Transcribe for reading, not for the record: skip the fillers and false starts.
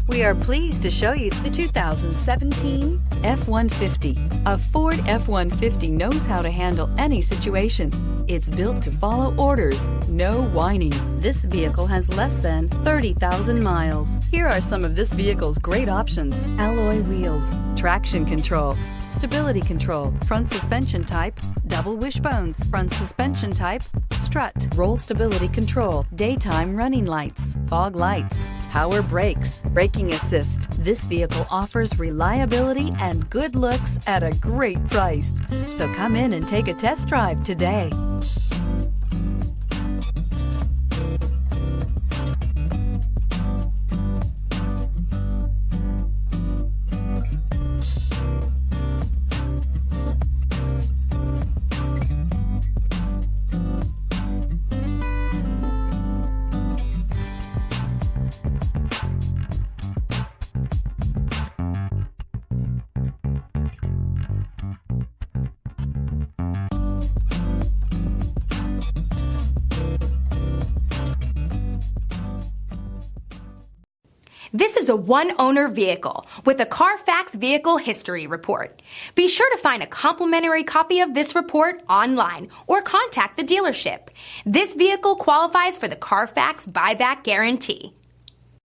We are pleased to show you the 2017 F-150. A Ford F-150 knows how to handle any situation. It's built to follow orders, no whining. This vehicle has less than 30,000 miles. Here are some of this vehicle's great options: alloy wheels, traction control, stability control, front suspension type, double wishbones, front suspension type, strut, roll stability control, daytime running lights, fog lights, power brakes, braking assist. This vehicle offers reliability and good looks at a great price. So come in and take a test drive today. This is a one-owner vehicle with a Carfax Vehicle History Report. Be sure to find a complimentary copy of this report online or contact the dealership. This vehicle qualifies for the Carfax Buyback Guarantee.